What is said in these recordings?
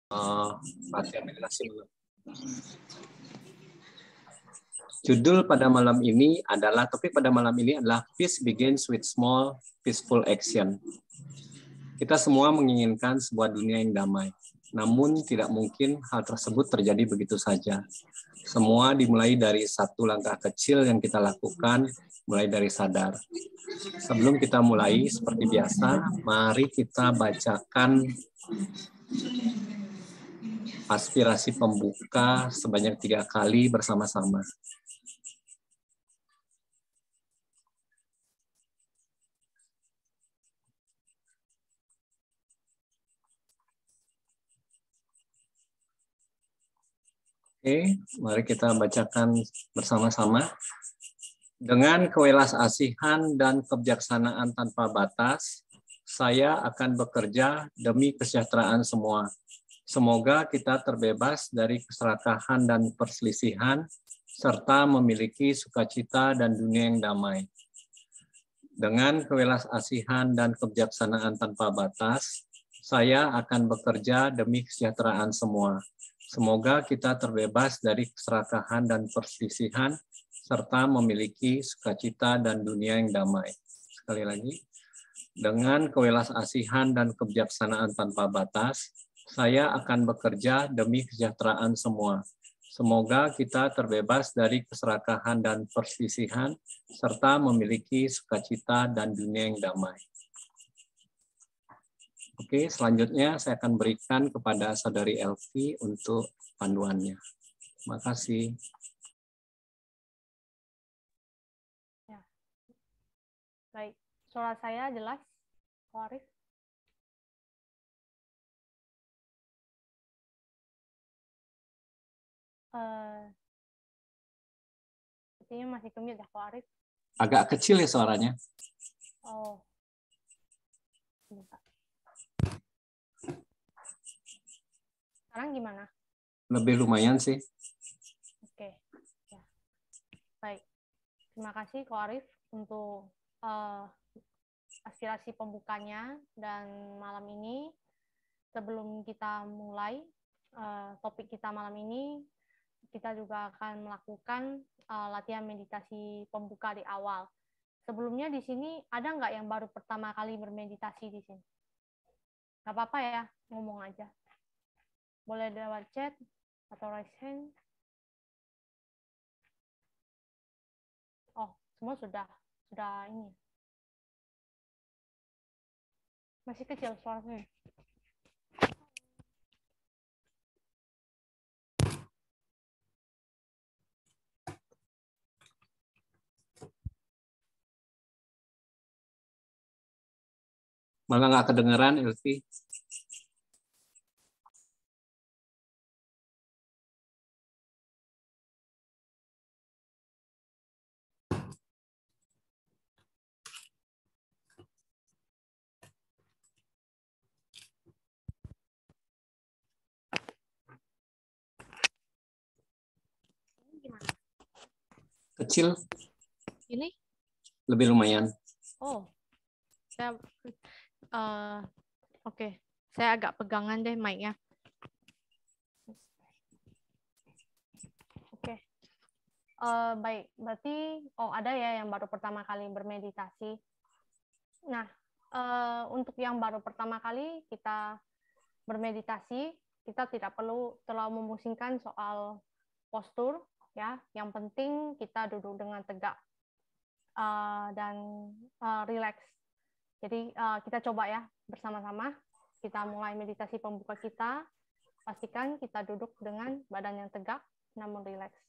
Latihan meditasi dulu. Judul pada malam ini adalah, topik pada malam ini adalah Peace Begins with Small Peaceful Action. Kita semua menginginkan sebuah dunia yang damai. Namun tidak mungkin hal tersebut terjadi begitu saja. Semua dimulai dari satu langkah kecil yang kita lakukan, mulai dari sadar. Sebelum kita mulai, seperti biasa, mari kita bacakan aspirasi pembuka sebanyak 3 kali bersama-sama. Oke, mari kita bacakan bersama-sama. Dengan kewelas asihan dan kebijaksanaan tanpa batas, saya akan bekerja demi kesejahteraan semua. Semoga kita terbebas dari keserakahan dan perselisihan, serta memiliki sukacita dan dunia yang damai. Dengan kewelas asihan dan kebijaksanaan tanpa batas, saya akan bekerja demi kesejahteraan semua. Semoga kita terbebas dari keserakahan dan perselisihan, serta memiliki sukacita dan dunia yang damai. Sekali lagi, dengan kewelas asihan dan kebijaksanaan tanpa batas, saya akan bekerja demi kesejahteraan semua. Semoga kita terbebas dari keserakahan dan perselisihan, serta memiliki sukacita dan dunia yang damai. Oke, selanjutnya saya akan berikan kepada Saudari Elvi untuk panduannya. Terima kasih. Ya. Baik, suara saya jelas, Pak Arif? Sepertinya masih kemit ya, Pak Arif? Agak kecil ya suaranya. Oh, bentar. Sekarang gimana? Lebih lumayan sih. Oke, ya. Baik. Terima kasih, Ko Arif, untuk aspirasi pembukanya. Dan malam ini, sebelum kita mulai topik kita malam ini, kita juga akan melakukan latihan meditasi pembuka di awal. Sebelumnya di sini ada nggak yang baru pertama kali bermeditasi di sini? Nggak apa-apa ya, ngomong aja. Boleh lewat chat atau raise hand. Oh, semua sudah ini. Masih kecil suaranya. Malah nggak kedengeran, Elvi. Gimana? Kecil. Ini? Lebih lumayan. Oh, saya oke. Saya agak pegangan deh mic-nya. Oke. Baik, berarti ada ya yang baru pertama kali bermeditasi. Nah, untuk yang baru pertama kali kita bermeditasi, kita tidak perlu terlalu memusingkan soal postur, ya. Yang penting kita duduk dengan tegak dan rileks. Jadi kita coba ya bersama-sama. Kita mulai meditasi pembuka kita. Pastikan kita duduk dengan badan yang tegak namun rileks.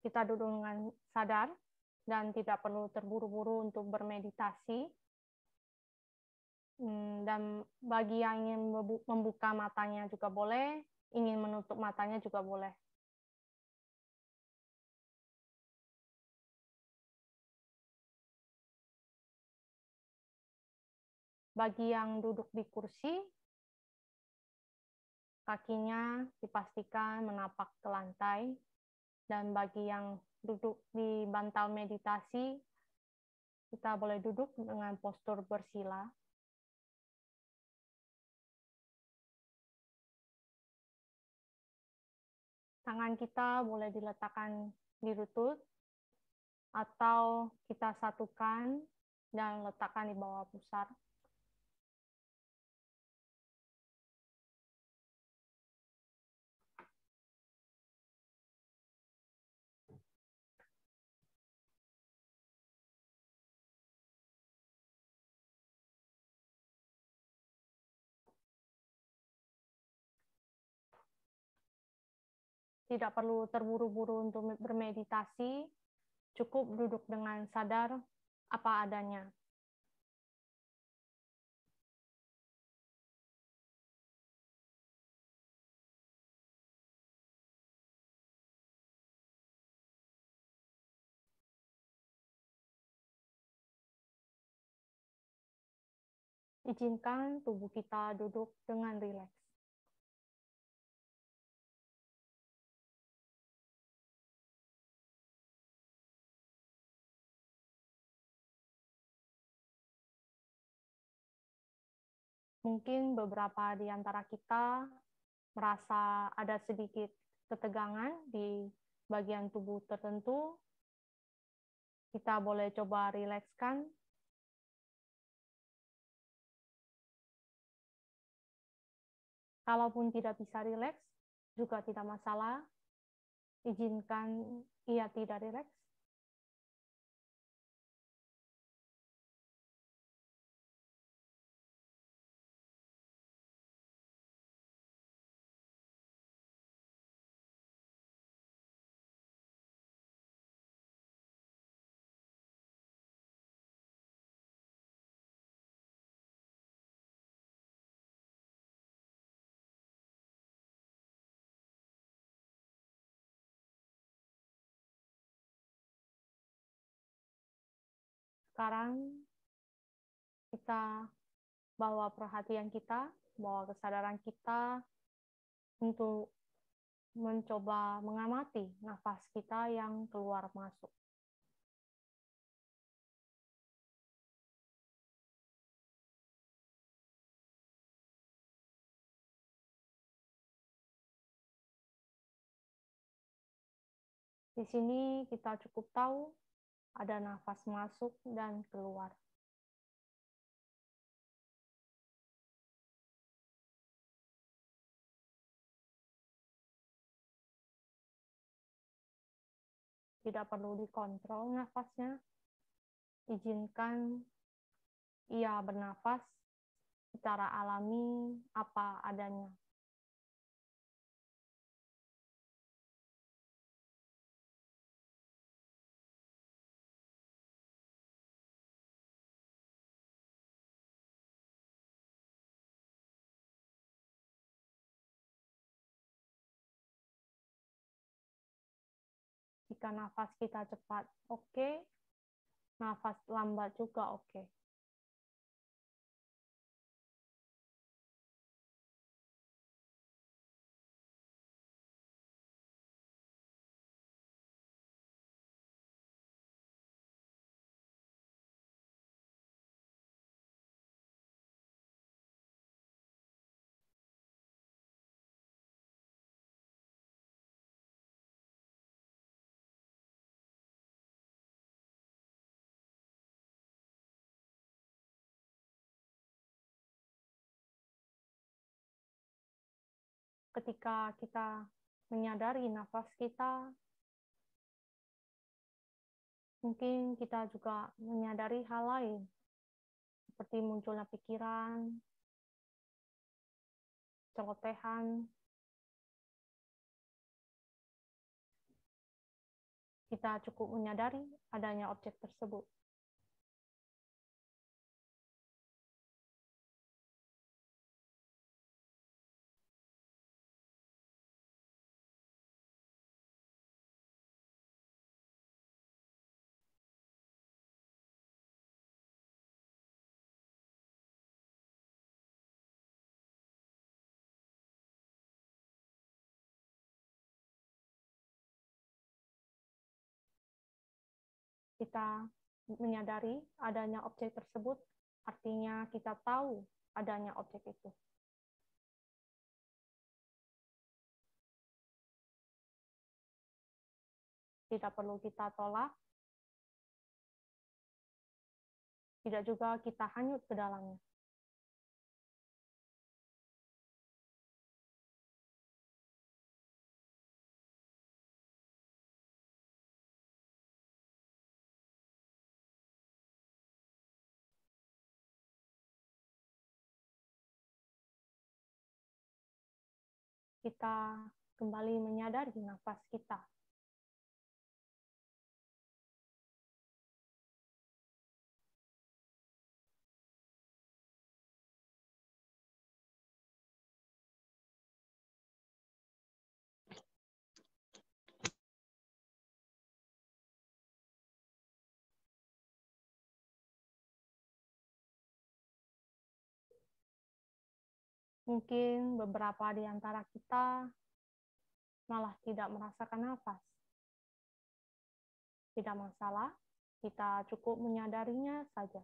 Kita duduk dengan sadar dan tidak perlu terburu-buru untuk bermeditasi. Dan bagi yang ingin membuka matanya juga boleh, ingin menutup matanya juga boleh. Bagi yang duduk di kursi, kakinya dipastikan menapak ke lantai. Dan bagi yang duduk di bantal meditasi, kita boleh duduk dengan postur bersila. Tangan kita boleh diletakkan di lutut, atau kita satukan dan letakkan di bawah pusar. Tidak perlu terburu-buru untuk bermeditasi, cukup duduk dengan sadar apa adanya. Izinkan tubuh kita duduk dengan rileks. Mungkin beberapa di antara kita merasa ada sedikit ketegangan di bagian tubuh tertentu. Kita boleh coba rilekskan. Kalaupun tidak bisa rileks, juga tidak masalah. Izinkan ia tidak rileks. Sekarang kita bawa perhatian kita, bawa kesadaran kita untuk mencoba mengamati nafas kita yang keluar masuk. Di sini kita cukup tahu ada nafas masuk dan keluar. Tidak perlu dikontrol nafasnya. Izinkan ia bernafas secara alami apa adanya. Jika nafas kita cepat, oke. Nafas lambat juga oke. Ketika kita menyadari nafas kita, mungkin kita juga menyadari hal lain, seperti munculnya pikiran, celotehan. Kita cukup menyadari adanya objek tersebut. kita menyadari adanya objek tersebut, artinya kita tahu adanya objek itu. Tidak perlu kita tolak, tidak juga kita hanyut ke dalamnya. Kita kembali menyadari nafas kita. Mungkin beberapa di antara kita malah tidak merasakan nafas. Tidak masalah, kita cukup menyadarinya saja.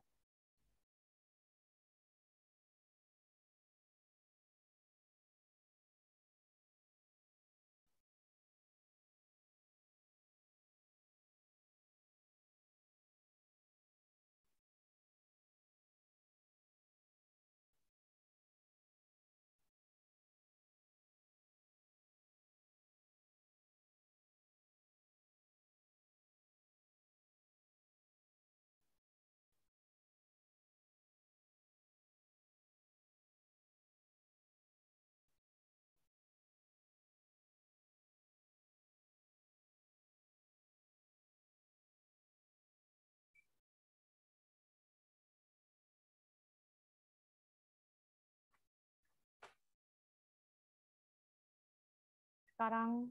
Sekarang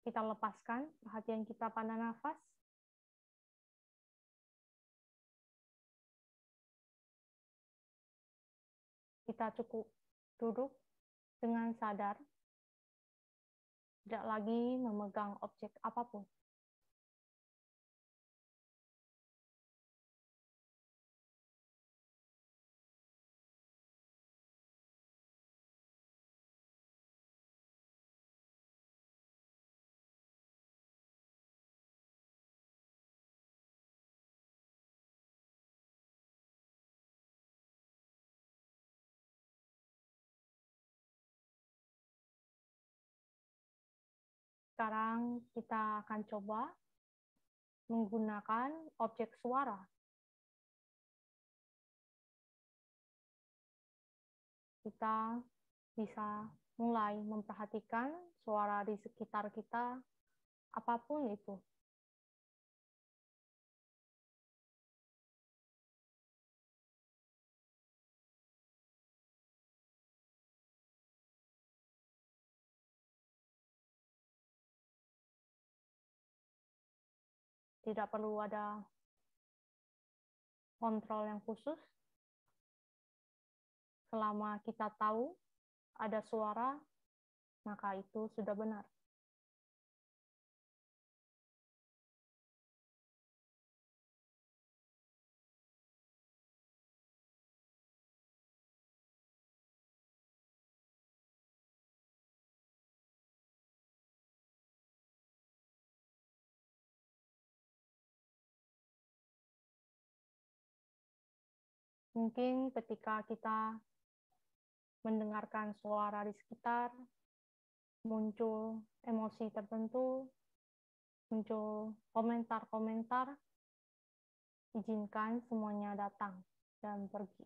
kita lepaskan perhatian kita pada nafas. Kita cukup duduk dengan sadar, tidak lagi memegang objek apapun. Sekarang kita akan coba menggunakan objek suara. Kita bisa mulai memperhatikan suara di sekitar kita, apapun itu. Tidak perlu ada kontrol yang khusus. Selama kita tahu ada suara, maka itu sudah benar. Mungkin ketika kita mendengarkan suara di sekitar, muncul emosi tertentu, muncul komentar-komentar, izinkan semuanya datang dan pergi.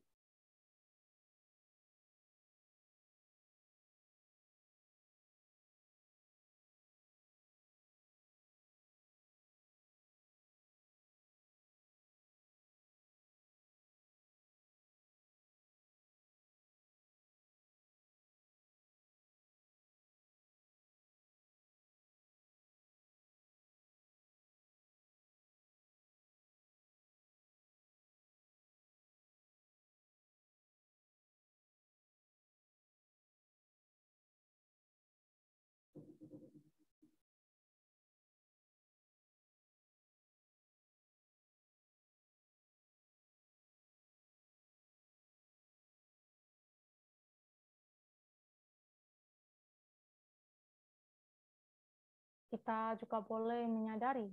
kita juga boleh menyadari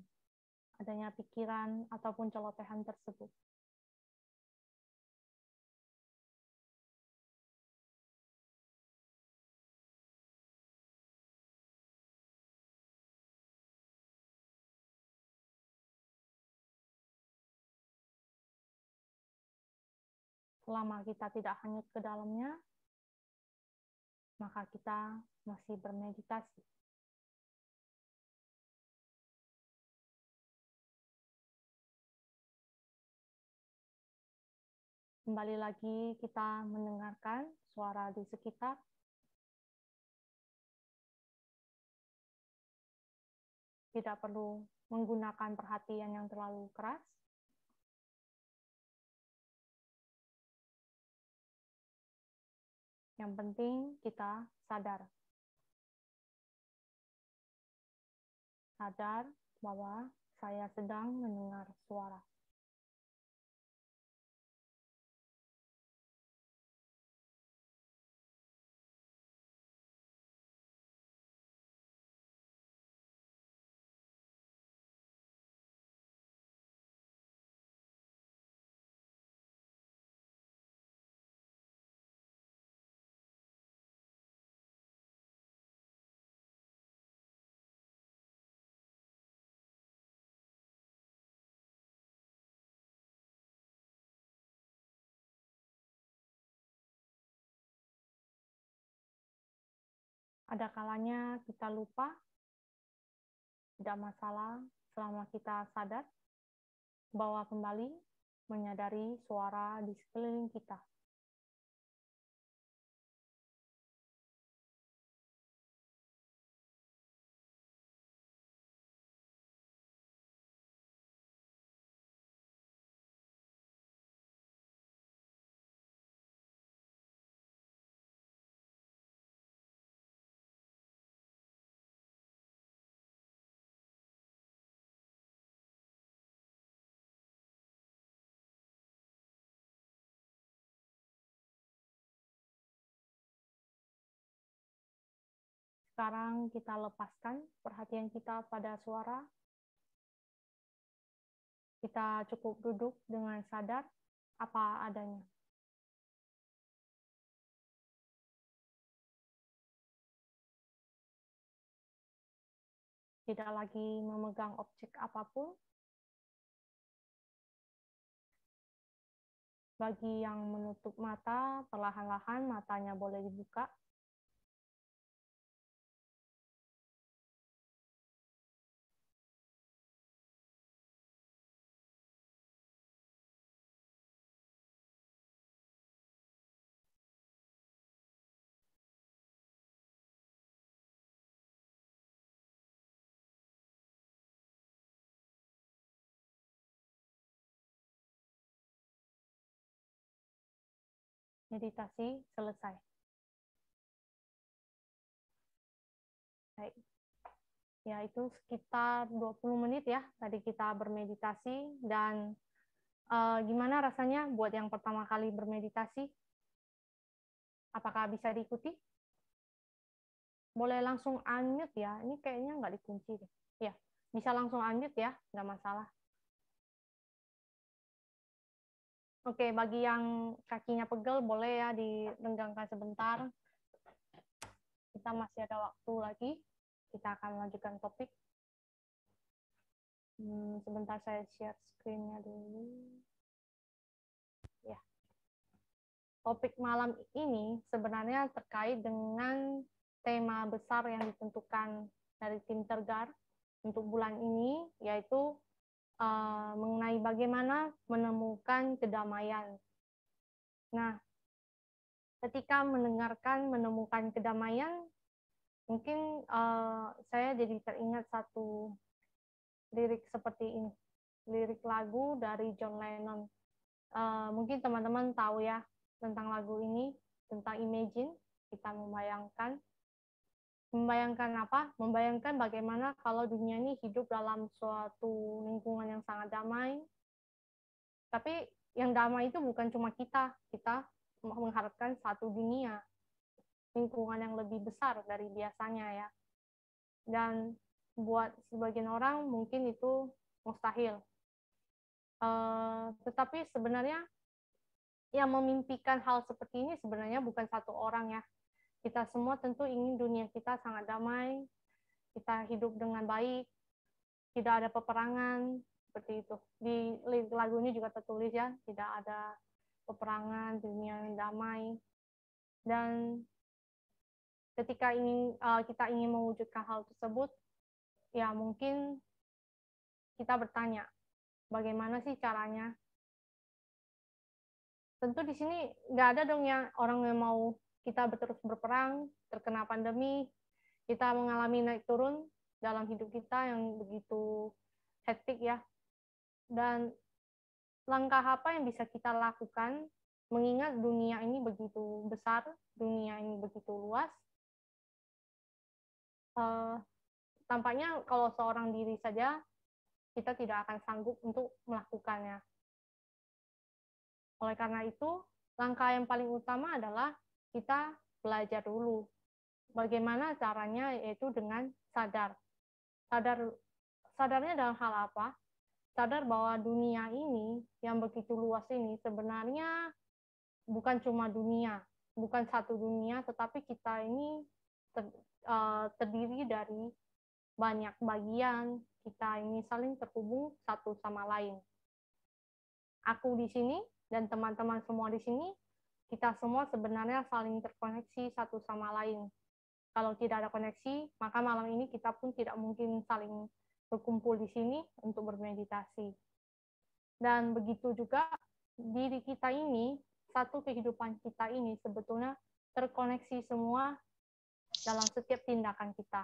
adanya pikiran ataupun celotehan tersebut. Selama kita tidak hanyut ke dalamnya, maka kita masih bermeditasi. Kembali lagi kita mendengarkan suara di sekitar. Tidak perlu menggunakan perhatian yang terlalu keras. Yang penting kita sadar. Sadar bahwa saya sedang mendengar suara. Ada kalanya kita lupa, tidak masalah selama kita sadar, bawa kembali, menyadari suara di sekeliling kita. Sekarang kita lepaskan perhatian kita pada suara. Kita cukup duduk dengan sadar apa adanya. Tidak lagi memegang objek apapun. Bagi yang menutup mata, perlahan-lahan matanya boleh dibuka. Meditasi selesai. Baik. Ya, itu sekitar 20 menit ya, tadi kita bermeditasi. Dan gimana rasanya buat yang pertama kali bermeditasi? Apakah bisa diikuti? Boleh langsung unmute ya, ini kayaknya nggak dikunci deh. Ya, bisa langsung unmute ya, nggak masalah. Oke, bagi yang kakinya pegel, boleh ya direnggangkan sebentar. Kita masih ada waktu lagi. Kita akan melanjutkan topik. Sebentar saya share screen-nya dulu. Ya. Topik malam ini sebenarnya terkait dengan tema besar yang ditentukan dari tim Tergar untuk bulan ini, yaitu mengenai bagaimana menemukan kedamaian. Nah, ketika menemukan kedamaian, mungkin saya jadi teringat satu lirik seperti ini, lirik lagu dari John Lennon. Mungkin teman-teman tahu ya tentang lagu ini, tentang Imagine. Kita membayangkan apa? Membayangkan bagaimana kalau dunia ini hidup dalam suatu lingkungan yang sangat damai. Tapi yang damai itu bukan cuma kita mengharapkan satu dunia, lingkungan yang lebih besar dari biasanya ya. Dan buat sebagian orang mungkin itu mustahil. Tetapi sebenarnya yang memimpikan hal seperti ini sebenarnya bukan satu orang ya. Kita semua tentu ingin dunia kita sangat damai, kita hidup dengan baik, tidak ada peperangan, seperti itu. Di lagu ini juga tertulis ya, tidak ada peperangan, dunia yang damai. Dan ketika kita ingin mewujudkan hal tersebut, ya mungkin kita bertanya, bagaimana sih caranya? Tentu di sini nggak ada dong yang orang yang mau kita terus berperang, terkena pandemi, kita mengalami naik turun dalam hidup kita yang begitu hektik ya. Dan langkah apa yang bisa kita lakukan mengingat dunia ini begitu besar, dunia ini begitu luas. Tampaknya kalau seorang diri saja kita tidak akan sanggup untuk melakukannya. Oleh karena itu, langkah yang paling utama adalah kita belajar dulu. Bagaimana caranya, yaitu dengan sadar. Sadarnya dalam hal apa? Sadar bahwa dunia ini yang begitu luas ini sebenarnya bukan cuma dunia, bukan satu dunia, tetapi kita ini terdiri dari banyak bagian, kita ini saling terhubung satu sama lain. Aku di sini dan teman-teman semua di sini, kita semua sebenarnya saling terkoneksi satu sama lain. Kalau tidak ada koneksi, maka malam ini kita pun tidak mungkin saling berkumpul di sini untuk bermeditasi. Dan begitu juga diri kita ini, satu kehidupan kita ini sebetulnya terkoneksi semua dalam setiap tindakan kita.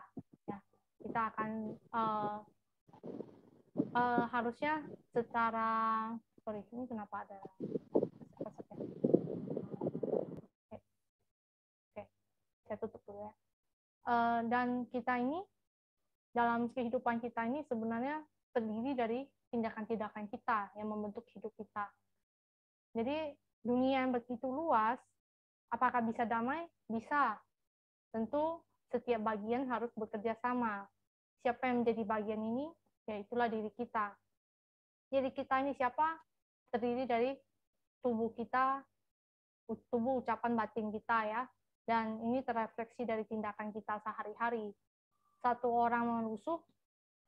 Ya, kita akan harusnya secara ini kenapa ada Oke, saya tutup dulu ya. Dan kita ini dalam kehidupan kita ini sebenarnya terdiri dari tindakan-tindakan kita yang membentuk hidup kita. Jadi dunia yang begitu luas, apakah bisa damai? Bisa. Tentu setiap bagian harus bekerja sama. Siapa yang menjadi bagian ini? Ya itulah diri kita. Diri kita ini siapa? Terdiri dari tubuh kita, tubuh ucapan batin kita ya. Dan ini terrefleksi dari tindakan kita sehari-hari. Satu orang menusuk,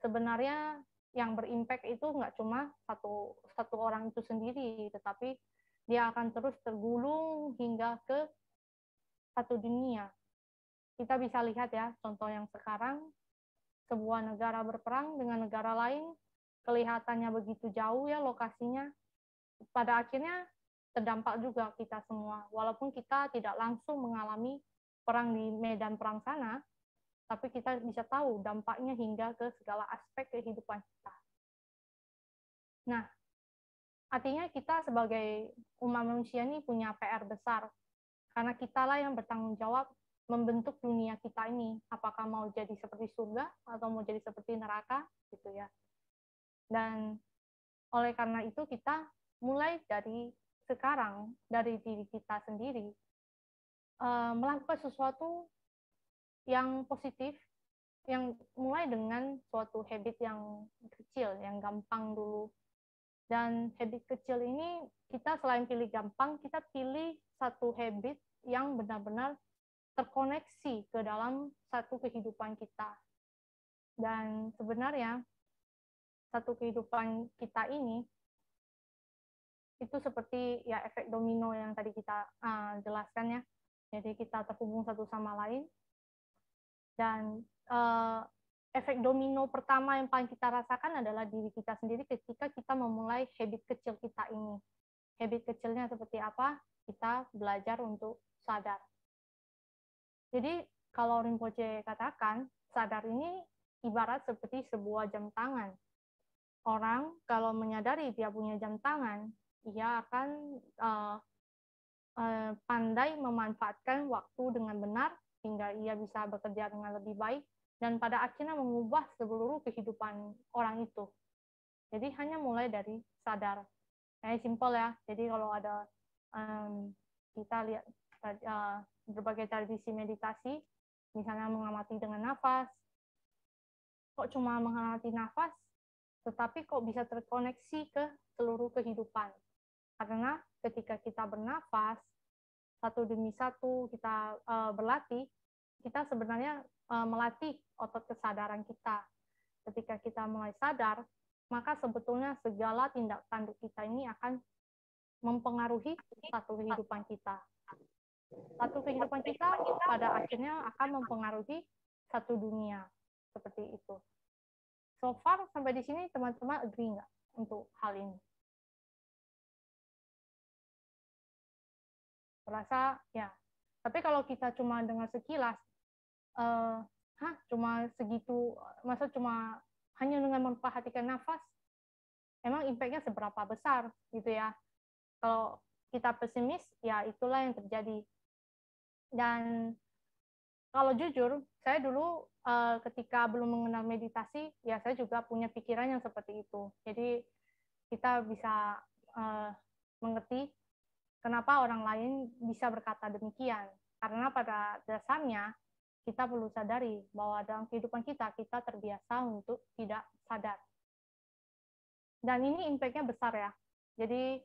sebenarnya yang berimpact itu nggak cuma satu orang itu sendiri, tetapi dia akan terus tergulung hingga ke satu dunia. Kita bisa lihat ya, contoh yang sekarang, sebuah negara berperang dengan negara lain, kelihatannya begitu jauh ya lokasinya, pada akhirnya terdampak juga kita semua. Walaupun kita tidak langsung mengalami perang di medan perang sana, tapi kita bisa tahu dampaknya hingga ke segala aspek kehidupan kita. Nah, artinya kita sebagai umat manusia ini punya PR besar, karena kitalah yang bertanggung jawab membentuk dunia kita ini, apakah mau jadi seperti surga atau mau jadi seperti neraka, gitu ya. Dan oleh karena itu kita mulai dari sekarang, dari diri kita sendiri, melakukan sesuatu yang positif, yang mulai dengan suatu habit yang kecil, yang gampang dulu. Dan habit kecil ini, kita selain pilih gampang, kita pilih satu habit yang benar-benar terkoneksi ke dalam satu kehidupan kita. Dan sebenarnya, satu kehidupan kita ini, itu seperti ya efek domino yang tadi kita jelaskan ya. Jadi kita terhubung satu sama lain. Dan efek domino pertama yang paling kita rasakan adalah diri kita sendiri ketika kita memulai habit kecil kita ini. Habit kecilnya seperti apa? Kita belajar untuk sadar. Jadi kalau Rinpoche katakan, sadar ini ibarat seperti sebuah jam tangan. Orang kalau menyadari dia punya jam tangan, ia akan pandai memanfaatkan waktu dengan benar hingga ia bisa bekerja dengan lebih baik dan pada akhirnya mengubah seluruh kehidupan orang itu. Jadi hanya mulai dari sadar. Simple ya. Jadi kalau ada kita lihat berbagai tradisi meditasi, misalnya mengamati dengan nafas, kok cuma mengamati nafas, tetapi kok bisa terkoneksi ke seluruh kehidupan. Karena ketika kita bernafas, satu demi satu kita berlatih, kita sebenarnya melatih otot kesadaran kita. Ketika kita mulai sadar, maka sebetulnya segala tindak tanduk kita ini akan mempengaruhi satu kehidupan kita. Satu kehidupan kita pada akhirnya akan mempengaruhi satu dunia. Seperti itu. So far, sampai di sini teman-teman agree nggak untuk hal ini? Merasa ya. Tapi kalau kita cuma dengar sekilas, cuma segitu, masa cuma hanya dengan memperhatikan nafas, emang impact-nya seberapa besar gitu ya. Kalau kita pesimis, ya itulah yang terjadi. Dan kalau jujur, saya dulu ketika belum mengenal meditasi, ya saya juga punya pikiran yang seperti itu. Jadi kita bisa mengerti kenapa orang lain bisa berkata demikian. Karena pada dasarnya kita perlu sadari bahwa dalam kehidupan kita terbiasa untuk tidak sadar. Dan ini impact-nya besar ya. Jadi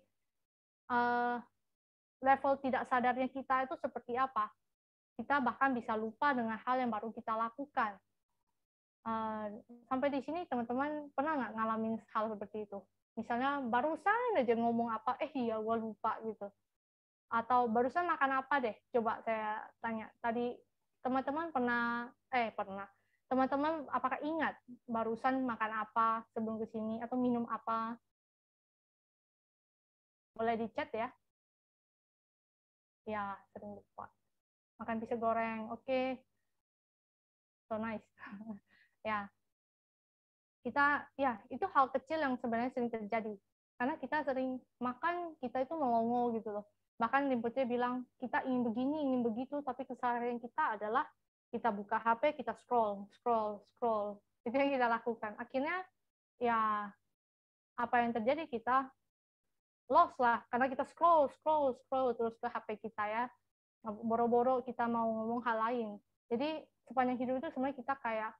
level tidak sadarnya kita itu seperti apa? Kita bahkan bisa lupa dengan hal yang baru kita lakukan. Sampai di sini teman-teman pernah nggak ngalamin hal seperti itu? Misalnya barusan aja ngomong apa, iya gue lupa gitu. Atau barusan makan apa deh? Coba saya tanya. Tadi teman-teman teman-teman apakah ingat barusan makan apa sebelum ke sini atau minum apa? Boleh di chat ya. Ya, sering lupa. Makan pisau goreng, oke. So nice. Ya. Itu hal kecil yang sebenarnya sering terjadi. Karena kita sering makan, kita itu melongo gitu loh. Bahkan Rinpoche bilang, kita ingin begini, ingin begitu, tapi keseharian kita adalah kita buka HP, kita scroll. Itu yang kita lakukan. Akhirnya, ya, apa yang terjadi, kita lost lah. Karena kita scroll terus ke HP kita ya. Boro-boro kita mau ngomong hal lain. Jadi, sepanjang hidup itu sebenarnya kita kayak,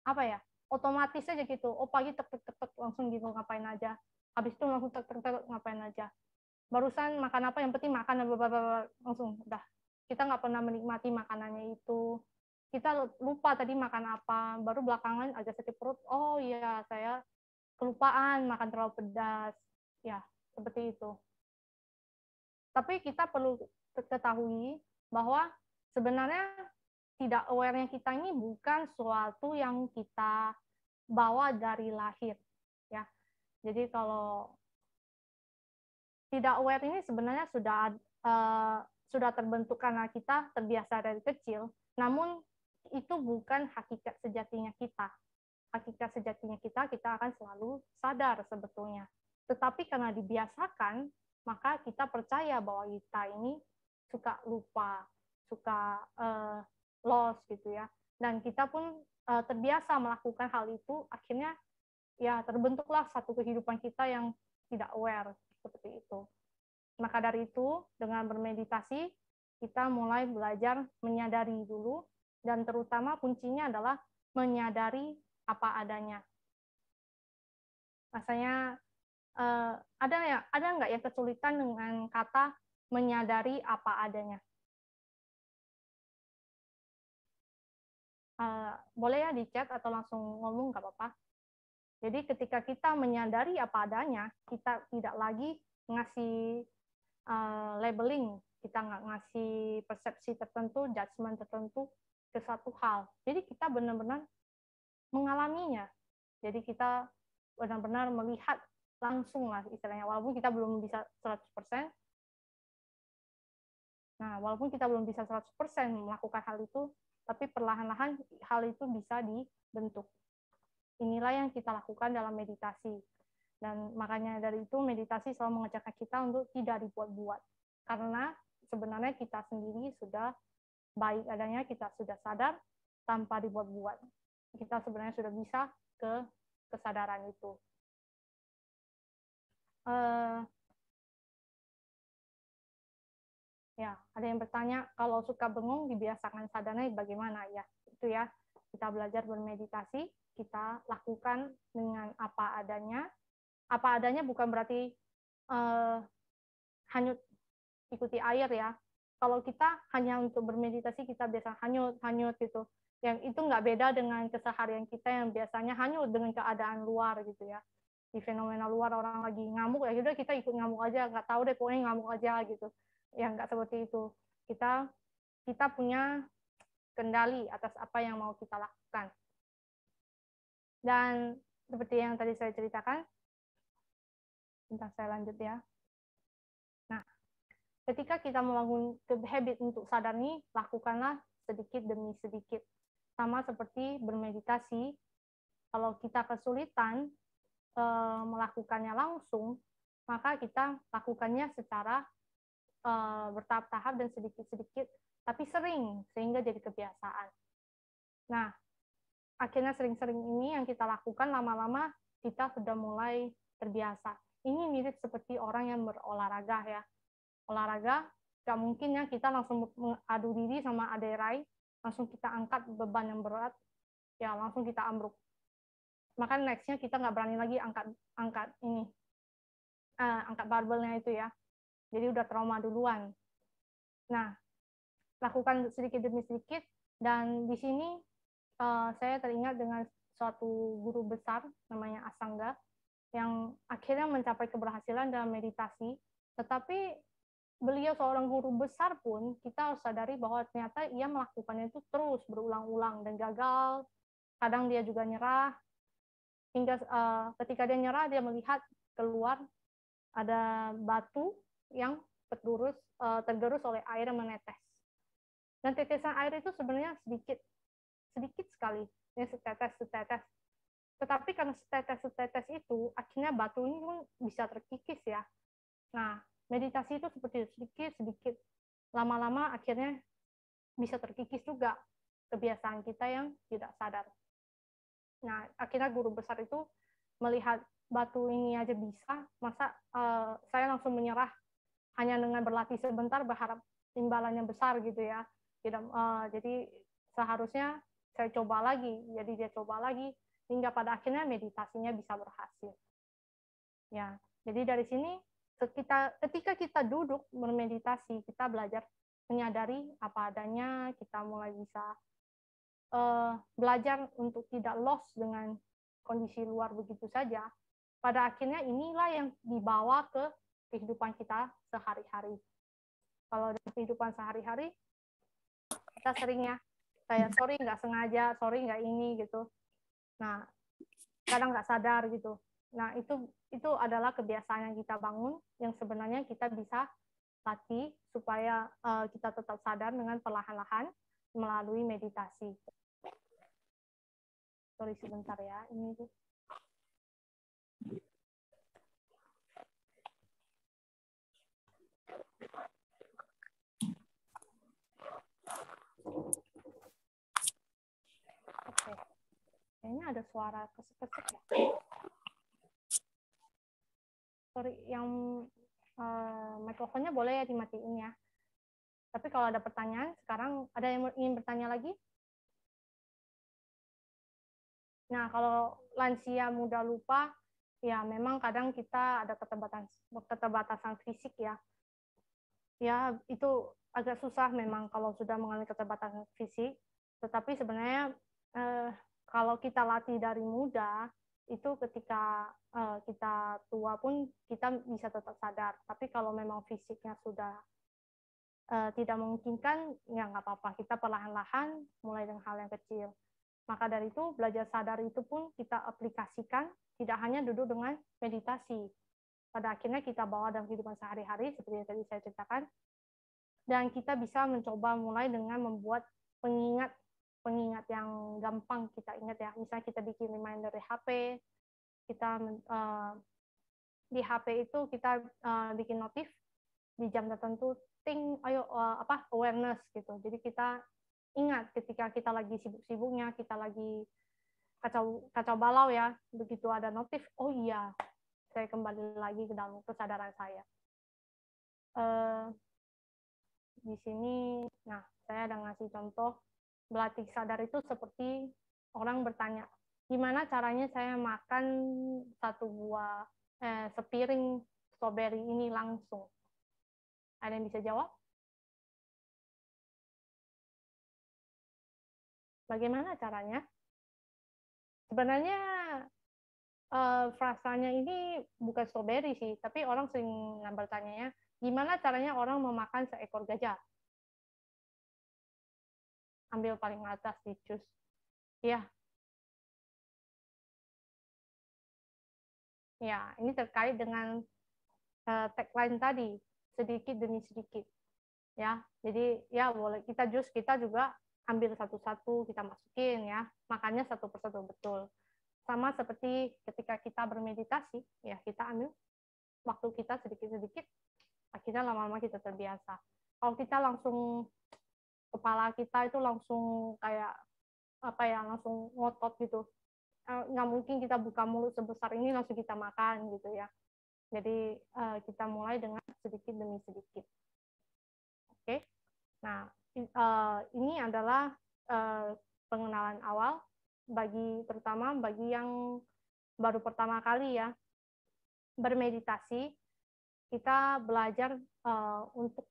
apa ya, otomatis aja gitu. Oh, pagi tek langsung gitu ngapain aja. Habis itu langsung tek ngapain aja. Barusan makan apa, yang penting makan, langsung udah. Kita nggak pernah menikmati makanannya itu. Kita lupa tadi makan apa, baru belakangan agak sakit perut. Oh iya, saya kelupaan makan terlalu pedas. Ya, seperti itu. Tapi kita perlu ketahui bahwa sebenarnya tidak aware-nya kita ini bukan suatu yang kita bawa dari lahir, ya. Jadi kalau tidak aware ini sebenarnya sudah terbentuk karena kita terbiasa dari kecil, namun itu bukan hakikat sejatinya kita. Hakikat sejatinya kita akan selalu sadar sebetulnya. Tetapi karena dibiasakan, maka kita percaya bahwa kita ini suka lupa, suka loss gitu ya. Dan kita pun terbiasa melakukan hal itu, akhirnya ya terbentuklah satu kehidupan kita yang tidak aware seperti itu. Maka dari itu, dengan bermeditasi, kita mulai belajar menyadari dulu, dan terutama kuncinya adalah menyadari apa adanya. Rasanya ada nggak ya kesulitan dengan kata menyadari apa adanya? Boleh ya di chat atau langsung ngomong, nggak apa-apa. Jadi ketika kita menyadari apa adanya, kita tidak lagi ngasih labeling, kita nggak ngasih persepsi tertentu, judgement tertentu ke satu hal. Jadi kita benar-benar mengalaminya. Jadi kita benar-benar melihat langsung lah istilahnya, walaupun kita belum bisa 100%. Nah, walaupun kita belum bisa 100% melakukan hal itu, tapi perlahan-lahan hal itu bisa dibentuk. Inilah yang kita lakukan dalam meditasi. Dan makanya dari itu meditasi selalu mengajarkan kita untuk tidak dibuat-buat. Karena sebenarnya kita sendiri sudah baik adanya, kita sudah sadar tanpa dibuat-buat. Kita sebenarnya sudah bisa ke kesadaran itu. Ya, ada yang bertanya, kalau suka bengong dibiasakan sadarnya bagaimana ya? Itu ya. Kita belajar bermeditasi, kita lakukan dengan apa adanya. Apa adanya bukan berarti hanyut ikuti air ya. Kalau kita hanya untuk bermeditasi, kita biasa hanyut gitu. Yang itu nggak beda dengan keseharian kita yang biasanya hanyut dengan keadaan luar gitu ya. Di fenomena luar orang lagi ngamuk, ya udah kita ikut ngamuk aja, nggak tahu deh pokoknya ngamuk aja gitu. Yang nggak seperti itu. Kita punya kendali atas apa yang mau kita lakukan. Dan seperti yang tadi saya ceritakan, bentar saya lanjut ya. Nah, ketika kita membangun habit untuk sadar nih, lakukanlah sedikit demi sedikit. Sama seperti bermeditasi, kalau kita kesulitan melakukannya langsung, maka kita lakukannya secara bertahap-tahap dan sedikit-sedikit, tapi sering, sehingga jadi kebiasaan. Nah, akhirnya sering-sering ini yang kita lakukan, lama-lama kita sudah mulai terbiasa. Ini mirip seperti orang yang berolahraga ya. Olahraga, nggak mungkin ya kita langsung mengadu diri sama aderai, langsung kita angkat beban yang berat, ya langsung kita ambruk. Maka next-nya kita nggak berani lagi angkat barbelnya itu ya. Jadi udah trauma duluan. Nah, lakukan sedikit demi sedikit, dan di sini saya teringat dengan suatu guru besar namanya Asanga yang akhirnya mencapai keberhasilan dalam meditasi, tetapi beliau seorang guru besar pun kita harus sadari bahwa ternyata ia melakukannya itu terus berulang-ulang dan gagal. Kadang dia juga nyerah, hingga ketika dia nyerah dia melihat keluar ada batu yang tergerus oleh air yang menetes. Dan tetesan air itu sebenarnya sedikit sekali, ya setetes. Tetapi karena setetes itu, akhirnya batu ini pun bisa terkikis ya. Nah, meditasi itu seperti sedikit-sedikit. Lama-lama akhirnya bisa terkikis juga kebiasaan kita yang tidak sadar. Nah, akhirnya guru besar itu melihat batu ini aja bisa, masa saya langsung menyerah hanya dengan berlatih sebentar berharap imbalannya besar gitu ya. Jadi seharusnya saya coba lagi. Jadi dia coba lagi hingga pada akhirnya meditasinya bisa berhasil. Ya, jadi dari sini ketika kita duduk bermeditasi, kita belajar menyadari apa adanya, kita mulai bisa belajar untuk tidak lost dengan kondisi luar begitu saja. Pada akhirnya inilah yang dibawa ke kehidupan kita sehari-hari. Kalau dalam kehidupan sehari-hari, kita seringnya kayak sorry nggak sengaja, sorry nggak ini gitu. Nah, kadang nggak sadar gitu. Nah, itu adalah kebiasaan yang kita bangun, yang sebenarnya kita bisa latih supaya kita tetap sadar dengan perlahan-lahan melalui meditasi. Sorry sebentar ya, ini tuh. Oke. Kayaknya ada suara kesek-kesek ya. Sorry, yang mikrofonnya boleh ya dimatiin ya. Tapi kalau ada pertanyaan, sekarang ada yang ingin bertanya lagi? Nah, kalau lansia muda lupa, ya memang kadang kita ada keterbatasan fisik ya. Ya, itu agak susah memang kalau sudah mengalami keterbatasan fisik. Tetapi sebenarnya kalau kita latih dari muda, itu ketika kita tua pun kita bisa tetap sadar. Tapi kalau memang fisiknya sudah tidak memungkinkan, ya nggak apa-apa. Kita perlahan-lahan mulai dengan hal yang kecil. Maka dari itu, belajar sadar itu pun kita aplikasikan, tidak hanya duduk dengan meditasi. Pada akhirnya kita bawa dalam kehidupan sehari-hari, seperti yang tadi saya ceritakan, dan kita bisa mencoba mulai dengan membuat pengingat yang gampang kita ingat ya. Misalnya kita bikin reminder di HP, di HP itu kita bikin notif di jam tertentu, awareness gitu. Jadi kita ingat ketika kita lagi sibuk-sibuknya, kita lagi kacau balau ya, begitu ada notif, oh iya, saya kembali lagi ke dalam kesadaran saya. Di sini, nah saya ada ngasih contoh, berlatih sadar itu seperti orang bertanya, gimana caranya saya makan sepiring strawberry ini langsung? Ada yang bisa jawab? Bagaimana caranya? Sebenarnya frasanya ini bukan strawberry sih, tapi orang sering bertanya, gimana caranya orang memakan seekor gajah? Ambil paling atas di cus. Ya, ya, ini terkait dengan tagline tadi, sedikit demi sedikit. Ya, jadi ya boleh kita juga ambil satu-satu kita masukin ya, makannya satu persatu betul. Sama seperti ketika kita bermeditasi, ya kita ambil waktu kita sedikit-sedikit, akhirnya lama-lama kita terbiasa. Kalau kita langsung kepala kita itu langsung kayak apa ya, langsung ngotot gitu, nggak mungkin kita buka mulut sebesar ini langsung kita makan gitu ya. Jadi kita mulai dengan sedikit demi sedikit. Oke, nah ini adalah pengenalan awal terutama bagi yang baru pertama kali ya bermeditasi. Kita belajar untuk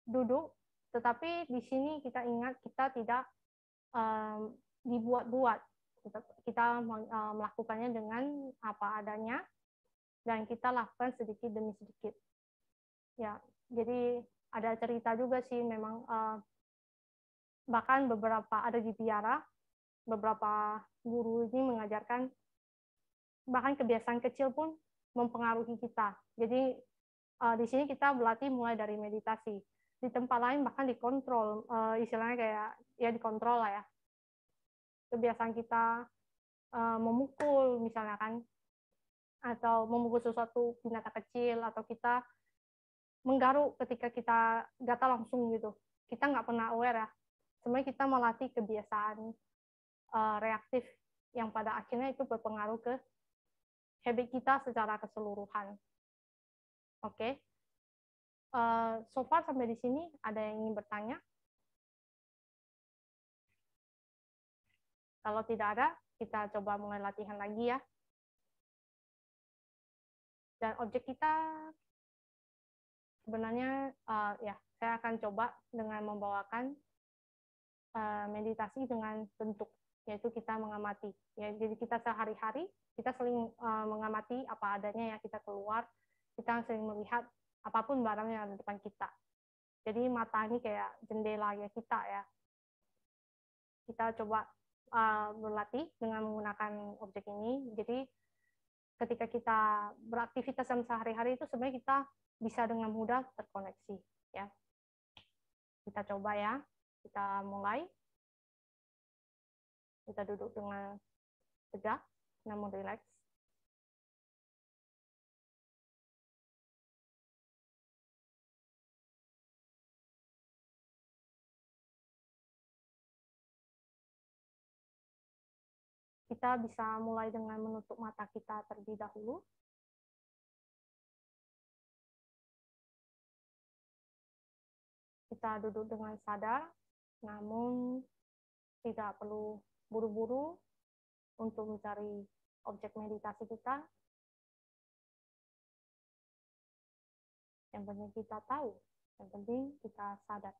duduk, tetapi di sini kita ingat kita tidak dibuat-buat. Kita melakukannya dengan apa adanya dan kita lakukan sedikit demi sedikit. Ya, jadi ada cerita juga sih memang bahkan beberapa ada di biara, beberapa guru ini mengajarkan bahkan kebiasaan kecil pun mempengaruhi kita. Jadi di sini kita berlatih mulai dari meditasi. Di tempat lain bahkan dikontrol, istilahnya kayak ya dikontrol lah ya. Kebiasaan kita memukul misalnya kan, atau memukul sesuatu binatang kecil, atau kita menggaruk ketika kita gatal langsung gitu. Kita nggak pernah aware ya. Sebenarnya kita melatih kebiasaan reaktif yang pada akhirnya itu berpengaruh ke habit kita secara keseluruhan. Oke. So far sampai di sini ada yang ingin bertanya? Kalau tidak ada, kita coba mulai latihan lagi ya. Dan objek kita sebenarnya ya saya akan coba dengan membawakan meditasi dengan bentuk, yaitu kita mengamati. Ya, jadi kita sehari-hari kita sering mengamati apa adanya ya, kita keluar, kita sering melihat apapun barang yang ada di depan kita. Jadi mata ini kayak jendela ya kita ya. Kita coba berlatih dengan menggunakan objek ini. Jadi ketika kita beraktivitas sehari-hari itu sebenarnya kita bisa dengan mudah terkoneksi ya. Kita coba ya. Kita mulai. Kita duduk dengan tegak namun rileks. Kita bisa mulai dengan menutup mata kita terlebih dahulu. Kita duduk dengan sadar, namun tidak perlu buru-buru untuk mencari objek meditasi kita. Yang penting kita tahu, yang penting kita sadar.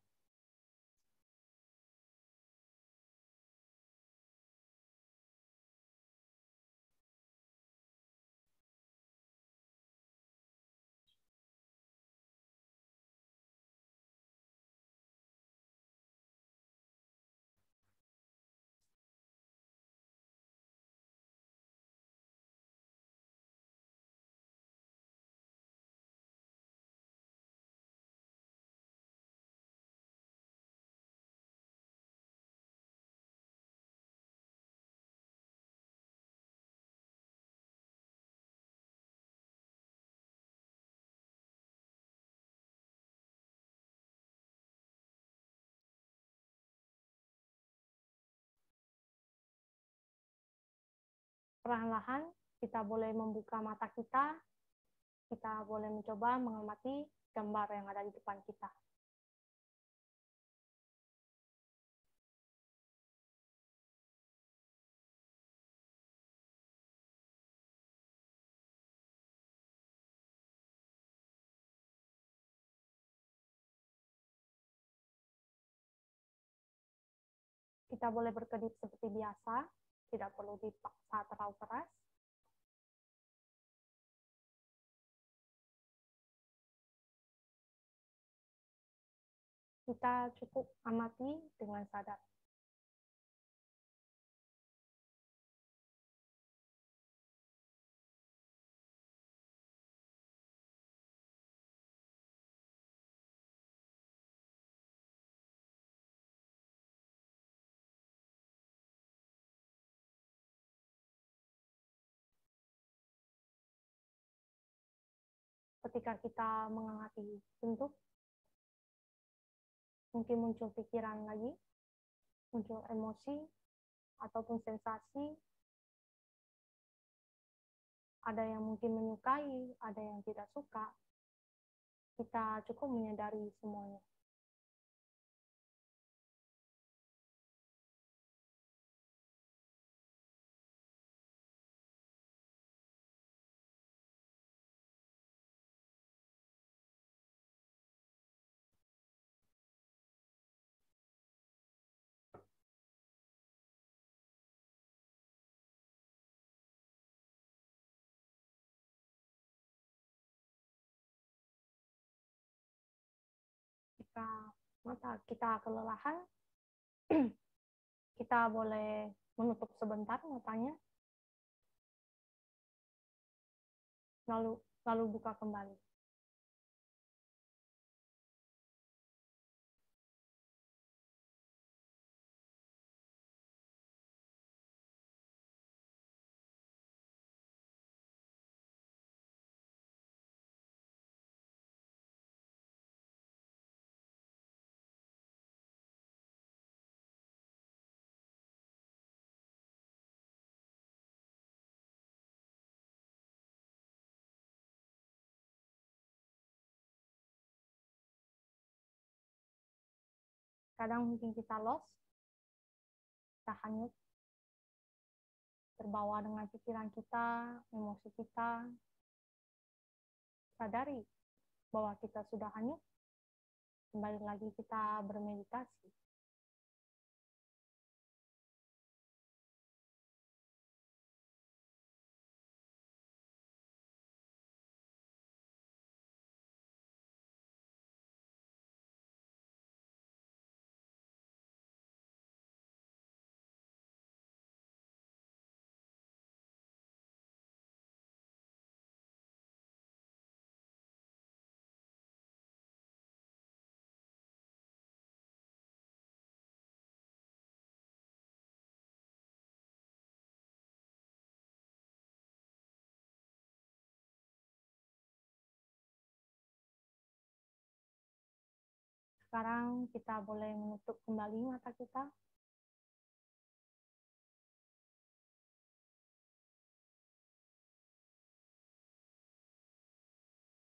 Perlahan-lahan kita boleh membuka mata kita boleh mencoba mengamati gambar yang ada di depan kita. Kita boleh berkedip seperti biasa, tidak perlu dipaksa terlalu keras. Kita cukup amati dengan sadar. Ketika kita mengamati bentuk, mungkin muncul pikiran lagi, muncul emosi, ataupun sensasi. Ada yang mungkin menyukai, ada yang tidak suka. Kita cukup menyadari semuanya. Jika mata kita kelelahan, kita boleh menutup sebentar matanya, lalu buka kembali. Kadang mungkin kita lost, kita hanyut, terbawa dengan pikiran kita, emosi kita. Sadari bahwa kita sudah hanyut, kembali lagi kita bermeditasi. Sekarang kita boleh menutup kembali mata kita.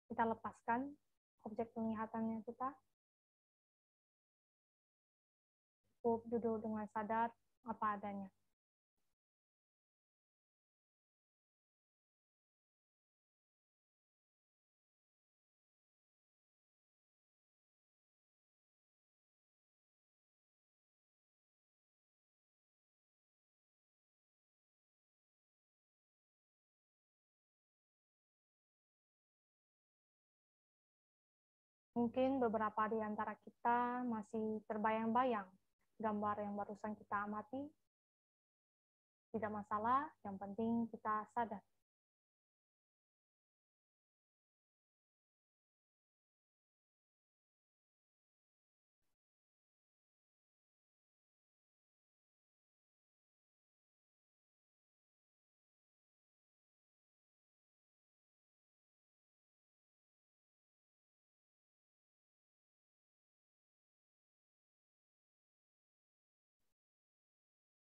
Kita lepaskan objek penglihatannya kita. Cukup duduk dengan sadar apa adanya. Mungkin beberapa di antara kita masih terbayang-bayang gambar yang barusan kita amati. Tidak masalah, yang penting kita sadar.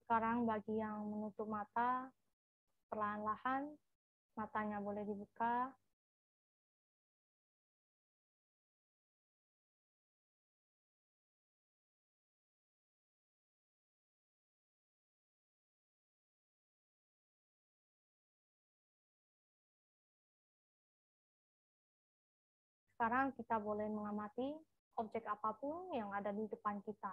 Sekarang bagi yang menutup mata, perlahan-lahan matanya boleh dibuka. Sekarang kita boleh mengamati objek apapun yang ada di depan kita.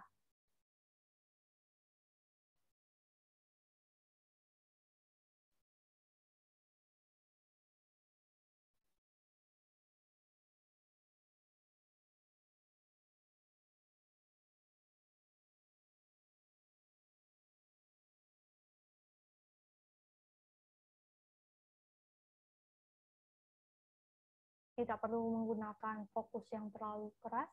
Tidak perlu menggunakan fokus yang terlalu keras.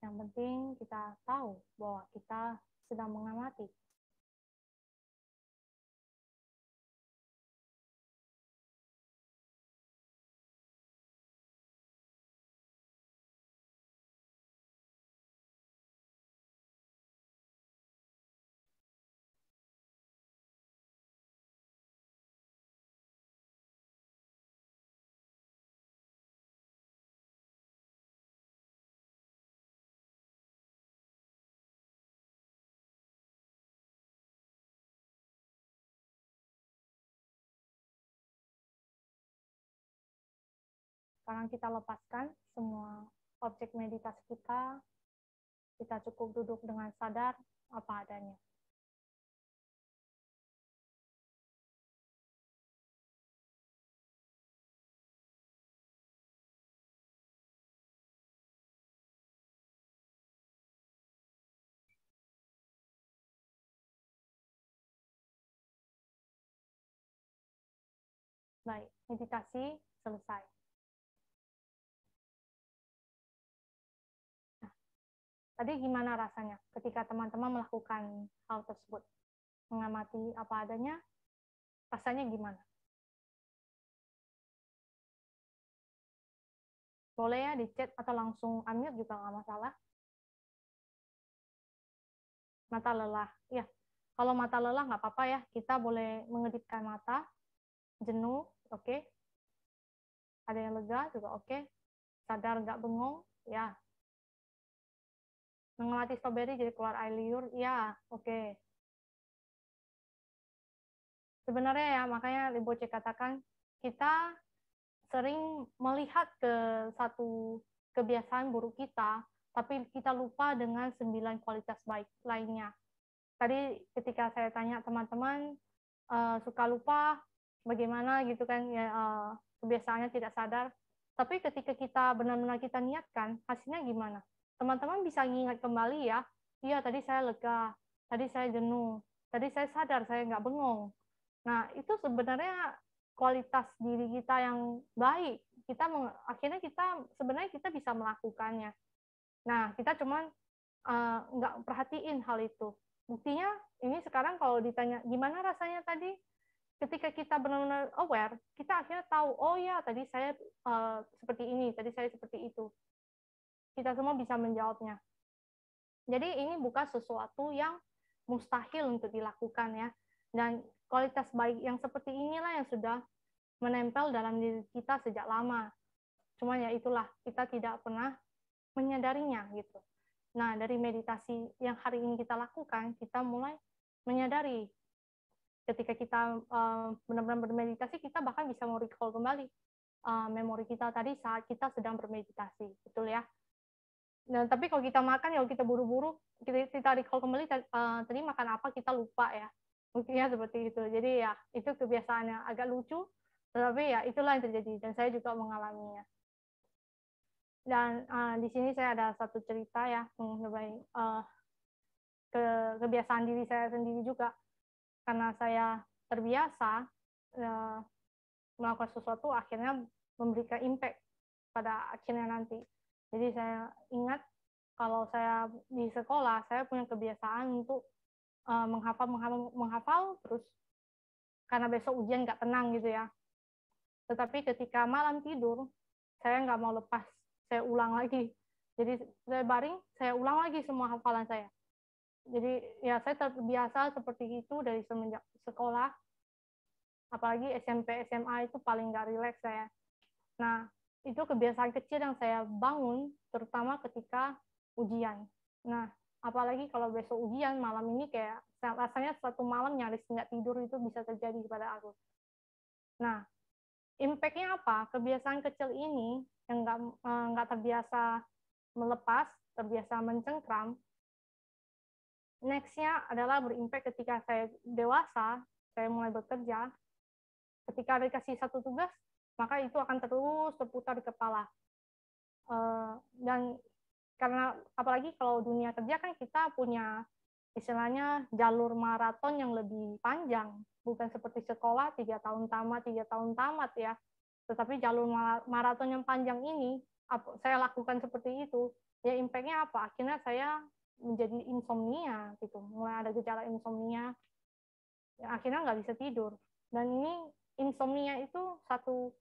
Yang penting kita tahu bahwa kita sedang mengamati. Sekarang kita lepaskan semua objek meditasi kita. Kita cukup duduk dengan sadar apa adanya. Baik, meditasi selesai. Nah, tadi gimana rasanya ketika teman-teman melakukan hal tersebut? Mengamati apa adanya, rasanya gimana? Boleh ya di chat atau langsung unmute juga nggak masalah. Mata lelah, ya. Kalau mata lelah nggak apa-apa ya, kita boleh mengedipkan mata. Jenuh, oke. Ada yang lega juga oke. Sadar nggak bengong, ya. Mengamati strawberry jadi keluar air liur, ya, oke. Sebenarnya ya, makanya Rinpoche katakan, kita sering melihat ke satu kebiasaan buruk kita, tapi kita lupa dengan 9 kualitas baik lainnya. Tadi ketika saya tanya teman-teman, suka lupa, bagaimana gitu kan, ya kebiasaannya tidak sadar. Tapi ketika kita benar-benar kita niatkan, hasilnya gimana? Teman-teman bisa ingat kembali ya, iya tadi saya lega, tadi saya jenuh, tadi saya sadar, saya nggak bengong. Nah, itu sebenarnya kualitas diri kita yang baik. Akhirnya kita sebenarnya kita bisa melakukannya. Nah, kita cuman nggak perhatiin hal itu. Buktinya ini sekarang kalau ditanya gimana rasanya tadi, ketika kita benar-benar aware, kita akhirnya tahu, oh ya tadi saya seperti ini, tadi saya seperti itu. Kita semua bisa menjawabnya. Jadi ini bukan sesuatu yang mustahil untuk dilakukan ya. Dan kualitas baik yang seperti inilah yang sudah menempel dalam diri kita sejak lama. Cuma ya itulah, kita tidak pernah menyadarinya gitu. Nah, dari meditasi yang hari ini kita lakukan, kita mulai menyadari. Ketika kita benar-benar bermeditasi, kita bahkan bisa recall kembali memori kita tadi saat kita sedang bermeditasi, betul ya? Nah, tapi kalau kita makan, ya kita buru-buru, kita recall kembali tadi makan apa, kita lupa ya. Mungkinnya seperti itu. Jadi ya, itu kebiasaannya agak lucu, tetapi ya itulah yang terjadi, dan saya juga mengalaminya. Dan di sini saya ada satu cerita ya, mengenai kebiasaan diri saya sendiri juga. Karena saya terbiasa melakukan sesuatu, akhirnya memberikan impact pada akhirnya nanti. Jadi saya ingat kalau saya di sekolah, saya punya kebiasaan untuk menghafal terus karena besok ujian nggak tenang gitu ya. Tetapi ketika malam tidur, saya nggak mau lepas, saya ulang lagi. Jadi saya baring, saya ulang lagi semua hafalan saya. Jadi ya saya terbiasa seperti itu dari semenjak sekolah. Apalagi SMP, SMA itu paling nggak rileks saya. Nah, itu kebiasaan kecil yang saya bangun, terutama ketika ujian. Nah, apalagi kalau besok ujian, malam ini kayak rasanya satu malam nyaris nggak tidur itu bisa terjadi pada aku. Nah, impact-nya apa? Kebiasaan kecil ini yang nggak terbiasa melepas, terbiasa mencengkram, next-nya adalah berimpact ketika saya dewasa, saya mulai bekerja, ketika dikasih satu tugas, maka itu akan terus terputar di kepala. Dan karena apalagi kalau dunia kerja kan kita punya istilahnya jalur maraton yang lebih panjang, bukan seperti sekolah 3 tahun tamat 3 tahun tamat ya, tetapi jalur maraton yang panjang ini saya lakukan seperti itu, ya impact-nya apa? Akhirnya saya menjadi insomnia gitu, mulai ada gejala insomnia, ya, akhirnya nggak bisa tidur. Dan ini insomnia itu satu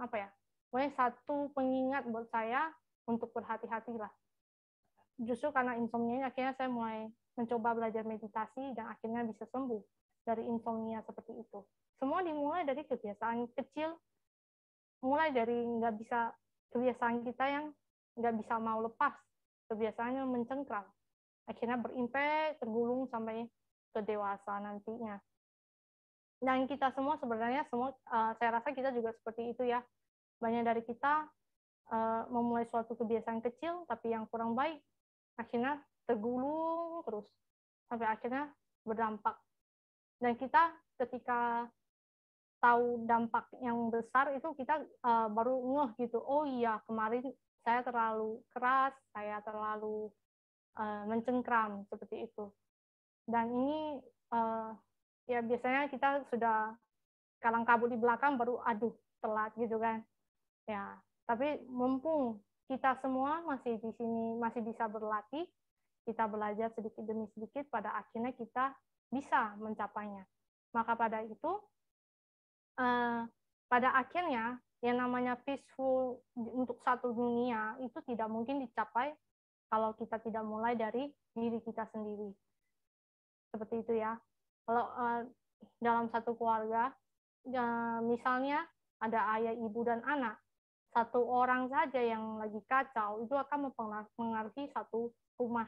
apa ya? Pokoknya satu pengingat buat saya untuk berhati-hatilah. Justru karena insomnia akhirnya saya mulai mencoba belajar meditasi dan akhirnya bisa sembuh dari insomnia seperti itu. Semua dimulai dari kebiasaan kecil, mulai dari nggak bisa kebiasaan kita yang nggak bisa mau lepas, kebiasaannya mencengkram, akhirnya berimpak tergulung sampai ke dewasa nantinya. Dan kita semua sebenarnya saya rasa kita juga seperti itu ya. Banyak dari kita memulai suatu kebiasaan kecil tapi yang kurang baik, akhirnya tergulung terus sampai akhirnya berdampak. Dan kita ketika tahu dampak yang besar itu kita baru ngeh gitu, oh iya kemarin saya terlalu keras, saya terlalu mencengkram seperti itu. Dan ini ya biasanya kita sudah kalang kabut di belakang baru aduh telat gitu kan ya. Tapi mumpung kita semua masih di sini masih bisa berlatih, kita belajar sedikit demi sedikit, pada akhirnya kita bisa mencapainya. Maka pada itu pada akhirnya yang namanya peaceful untuk satu dunia itu tidak mungkin dicapai kalau kita tidak mulai dari diri kita sendiri. Seperti itu ya. Kalau dalam satu keluarga, misalnya ada ayah, ibu, dan anak, satu orang saja yang lagi kacau, itu akan mempengaruhi satu rumah.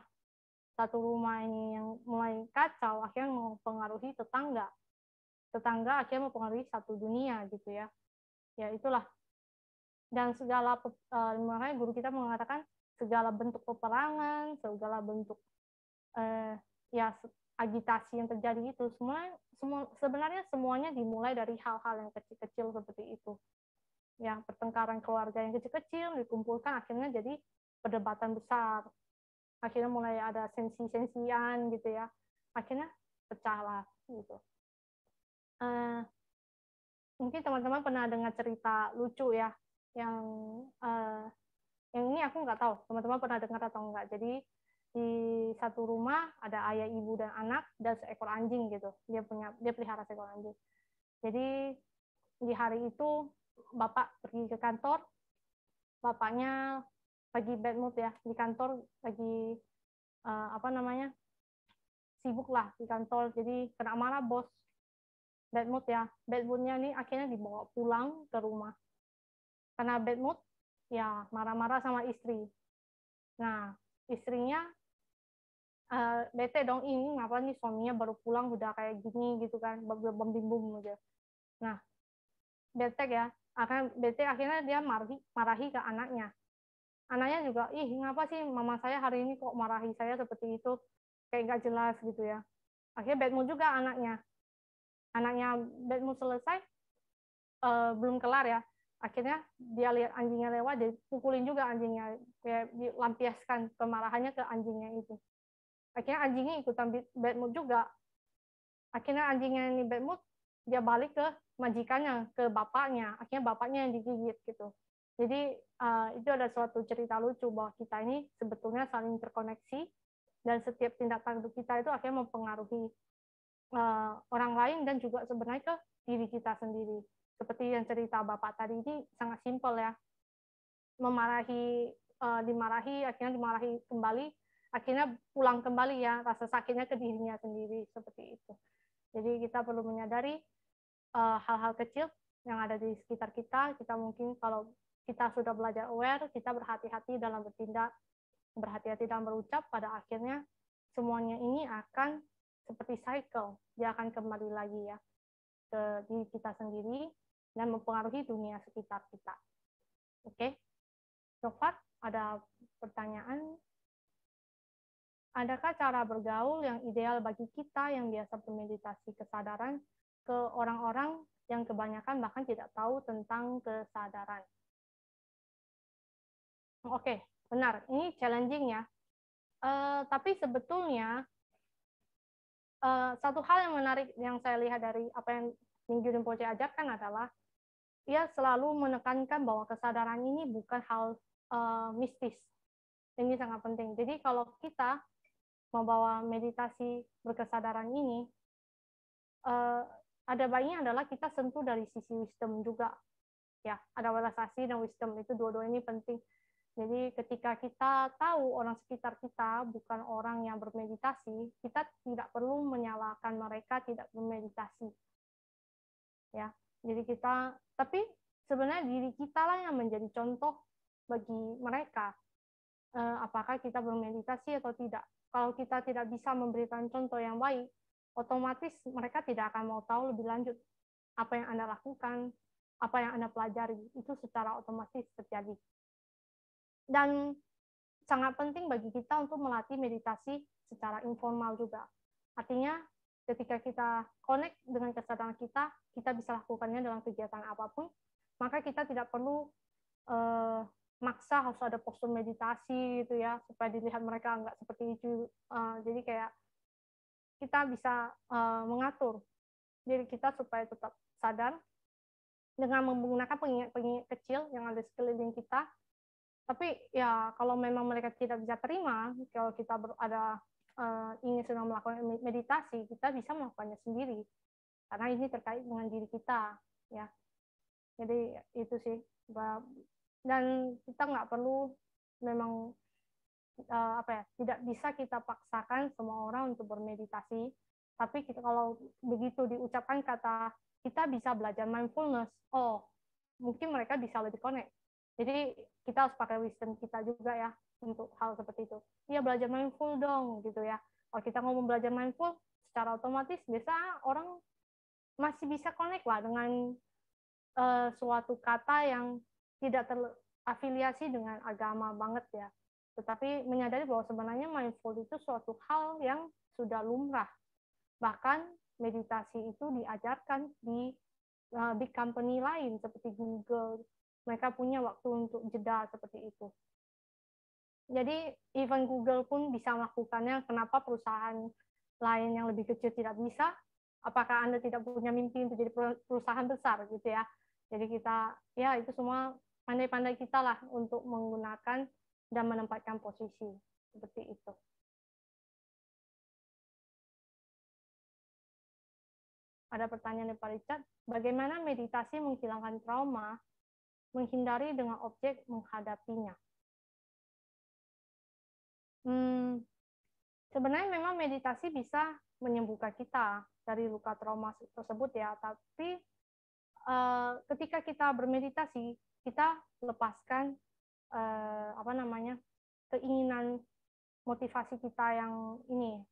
Satu rumah ini yang mulai kacau, akhirnya mempengaruhi tetangga. Tetangga akhirnya mempengaruhi satu dunia, gitu ya. Ya, itulah. Dan segala, makanya guru kita mengatakan, segala bentuk peperangan, segala bentuk ya agitasi yang terjadi itu semua sebenarnya semuanya dimulai dari hal-hal yang kecil-kecil seperti itu. Ya, pertengkaran keluarga yang kecil-kecil dikumpulkan akhirnya jadi perdebatan besar. Akhirnya mulai ada sensi-sensian gitu ya. Akhirnya pecahlah gitu. Mungkin teman-teman pernah dengar cerita lucu ya, yang ini aku nggak tahu teman-teman pernah dengar atau enggak. Jadi di satu rumah ada ayah, ibu, dan anak dan seekor anjing gitu. Dia pelihara seekor anjing. Jadi di hari itu bapak pergi ke kantor, bapaknya lagi bad mood ya di kantor, lagi sibuk lah di kantor, jadi kena marah bos, bad mood ya. Bad moodnya ini akhirnya dibawa pulang ke rumah. Karena bad mood, ya marah-marah sama istri. Nah, istrinya bete dong, ini ngapa nih suaminya baru pulang udah kayak gini gitu kan, bim-bim gitu. Nah, bete akhirnya dia marahi ke anaknya. Anaknya juga, ih ngapa sih mama saya hari ini kok marahi saya seperti itu, kayak nggak jelas gitu ya. Akhirnya bad mood juga anaknya bad mood selesai, belum kelar ya, akhirnya dia lihat anjingnya lewat, dia pukulin juga anjingnya, kayak dilampiaskan kemarahannya ke anjingnya itu. Akhirnya anjingnya ikutan bad mood juga. Akhirnya anjingnya ini bad mood, dia balik ke majikannya, ke bapaknya. Akhirnya bapaknya yang digigit gitu. Jadi itu ada suatu cerita lucu bahwa kita ini sebetulnya saling terkoneksi, dan setiap tindak tanduk kita itu akhirnya mempengaruhi orang lain dan juga sebenarnya ke diri kita sendiri. Seperti yang cerita bapak tadi ini sangat simpel ya. Dimarahi, akhirnya dimarahi kembali, akhirnya pulang kembali ya, rasa sakitnya ke dirinya sendiri, seperti itu. Jadi kita perlu menyadari hal-hal kecil yang ada di sekitar kita. Kita mungkin kalau kita sudah belajar aware, kita berhati-hati dalam bertindak, berhati-hati dalam berucap, pada akhirnya semuanya ini akan seperti cycle, dia akan kembali lagi ya ke diri kita sendiri dan mempengaruhi dunia sekitar kita. Oke, Dr. ada pertanyaan? Adakah cara bergaul yang ideal bagi kita yang biasa bermeditasi kesadaran ke orang-orang yang kebanyakan bahkan tidak tahu tentang kesadaran? Oke, benar. Ini challenging ya. Tapi sebetulnya satu hal yang menarik yang saya lihat dari apa yang Minggu Rinpoche ajarkan adalah ia selalu menekankan bahwa kesadaran ini bukan hal mistis. Ini sangat penting. Jadi kalau kita membawa meditasi berkesadaran ini, ada baiknya adalah kita sentuh dari sisi wisdom juga. Ya, ada welas asih dan wisdom, itu dua-dua ini penting. Jadi ketika kita tahu orang sekitar kita bukan orang yang bermeditasi, kita tidak perlu menyalahkan mereka tidak bermeditasi. Ya, jadi kita, tapi sebenarnya diri kita lah yang menjadi contoh bagi mereka. Apakah kita bermeditasi atau tidak. Kalau kita tidak bisa memberikan contoh yang baik, otomatis mereka tidak akan mau tahu lebih lanjut apa yang Anda lakukan, apa yang Anda pelajari. Itu secara otomatis terjadi. Dan sangat penting bagi kita untuk melatih meditasi secara informal juga. Artinya, ketika kita connect dengan kesadaran kita, kita bisa lakukannya dalam kegiatan apapun, maka kita tidak perlu maksa harus ada postur meditasi gitu ya, supaya dilihat mereka nggak seperti itu. Jadi kayak kita bisa mengatur diri kita supaya tetap sadar dengan menggunakan pengingat-pengingat kecil yang ada sekeliling kita. Tapi ya kalau memang mereka tidak bisa terima, kalau kita ingin sedang melakukan meditasi, kita bisa melakukannya sendiri. Karena ini terkait dengan diri kita, ya. Jadi itu sih. Dan kita nggak perlu memang tidak bisa kita paksakan semua orang untuk bermeditasi. Tapi kalau begitu diucapkan kata kita bisa belajar mindfulness, oh mungkin mereka bisa lebih connect. Jadi kita harus pakai wisdom kita juga ya untuk hal seperti itu. Iya belajar mindful dong gitu ya. Kalau kita ngomong belajar mindful, secara otomatis biasa orang masih bisa connect lah dengan suatu kata yang tidak terafiliasi dengan agama banget ya. Tetapi menyadari bahwa sebenarnya mindful itu suatu hal yang sudah lumrah. Bahkan meditasi itu diajarkan di big company lain seperti Google. Mereka punya waktu untuk jeda seperti itu. Jadi even Google pun bisa melakukannya. Kenapa perusahaan lain yang lebih kecil tidak bisa? Apakah Anda tidak punya mimpi untuk jadi perusahaan besar gitu ya? Jadi kita ya itu semua pandai-pandai kita lah untuk menggunakan dan menempatkan posisi seperti itu. Ada pertanyaan dari Pak Richard, bagaimana meditasi menghilangkan trauma, menghindari dengan objek menghadapinya? Sebenarnya memang meditasi bisa menyembuhkan kita dari luka trauma tersebut ya, tapi ketika kita bermeditasi, kita lepaskan keinginan motivasi kita yang ini,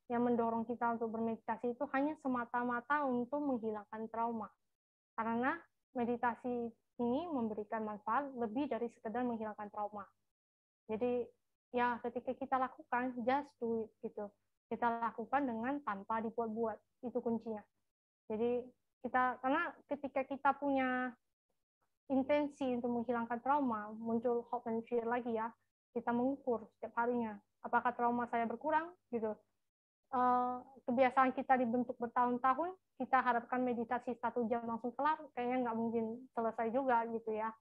yang mendorong kita untuk bermeditasi itu hanya semata-mata untuk menghilangkan trauma. Karena meditasi ini memberikan manfaat lebih dari sekedar menghilangkan trauma. Jadi ya ketika kita lakukan, just do it gitu. Kita lakukan dengan tanpa dibuat-buat, itu kuncinya. Jadi karena ketika kita punya intensi untuk menghilangkan trauma, muncul hope and fear lagi ya, kita mengukur setiap harinya. Apakah trauma saya berkurang gitu? Kebiasaan kita dibentuk bertahun-tahun, kita harapkan meditasi 1 jam langsung kelar, kayaknya nggak mungkin selesai juga gitu ya.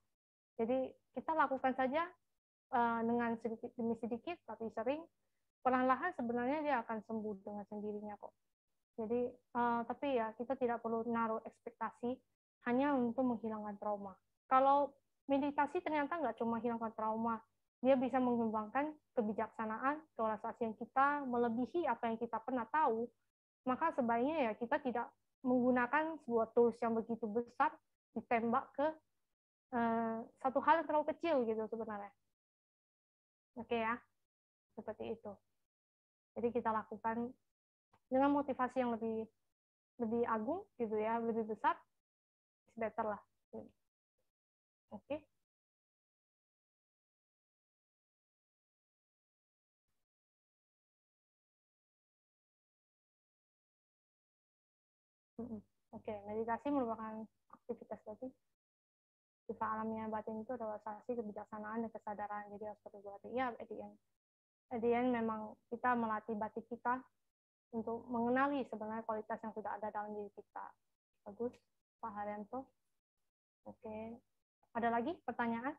Jadi kita lakukan saja dengan sedikit demi sedikit, tapi sering, perlahan-lahan sebenarnya dia akan sembuh dengan sendirinya kok. Jadi, tapi ya kita tidak perlu naruh ekspektasi hanya untuk menghilangkan trauma. Kalau meditasi ternyata nggak cuma hilangkan trauma, dia bisa mengembangkan kebijaksanaan, kewelasasian kita, melebihi apa yang kita pernah tahu, maka sebaiknya ya kita tidak menggunakan sebuah tools yang begitu besar ditembak ke satu hal yang terlalu kecil gitu sebenarnya. Oke ya, seperti itu. Jadi kita lakukan dengan motivasi yang lebih agung gitu ya, lebih besar, better lah. Oke. Oke, meditasi merupakan aktivitas batin. Sifat alamnya batin itu adalah sensasi kebijaksanaan dan kesadaran. Jadi harus berbuat ya, at the end. Kemudian memang kita melatih batik kita untuk mengenali sebenarnya kualitas yang sudah ada dalam diri kita. Bagus, Pak Haryanto. Oke, ada lagi pertanyaan?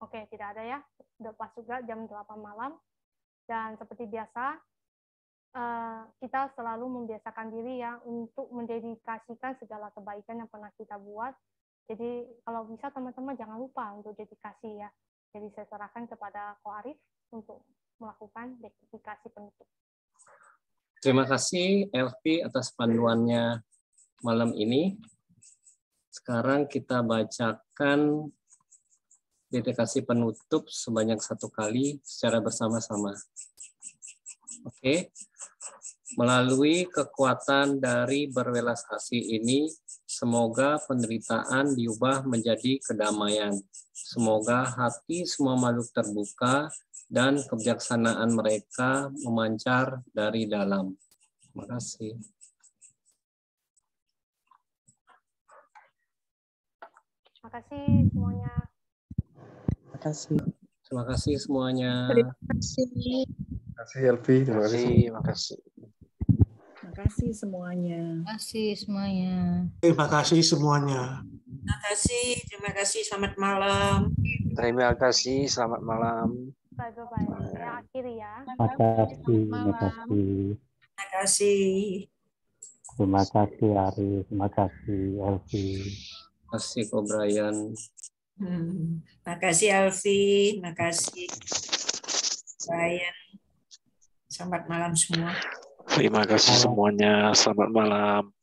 Oke, tidak ada ya. Sudah pas juga jam 8 malam. Dan seperti biasa, kita selalu membiasakan diri ya untuk mendedikasikan segala kebaikan yang pernah kita buat. Jadi kalau bisa teman-teman jangan lupa untuk dedikasi ya. Jadi saya serahkan kepada Ko Arif untuk melakukan dedikasi penutup. Terima kasih Elvi atas panduannya malam ini. Sekarang kita bacakan dedikasi penutup sebanyak 1 kali secara bersama-sama. Oke. Melalui kekuatan dari berwelas asih ini, semoga penderitaan diubah menjadi kedamaian. Semoga hati semua makhluk terbuka dan kebijaksanaan mereka memancar dari dalam. Terima kasih. Terima kasih semuanya. Terima kasih. Terima kasih semuanya. Terima kasih. Terima kasih Elvi. Terima kasih. Terima kasih. Terima kasih semuanya. Terima kasih semuanya. Terima kasih semuanya. Terima kasih. Selamat malam. Terima kasih. Selamat malam. Bye-bye. Saya akhiri ya. Terima kasih. Terima kasih. Terima kasih Ari. Terima kasih Elvi. Terima kasih Ko Brian. Terima kasih Alfi. Terima kasih Brian. Selamat malam semua. Terima kasih semuanya. Selamat malam.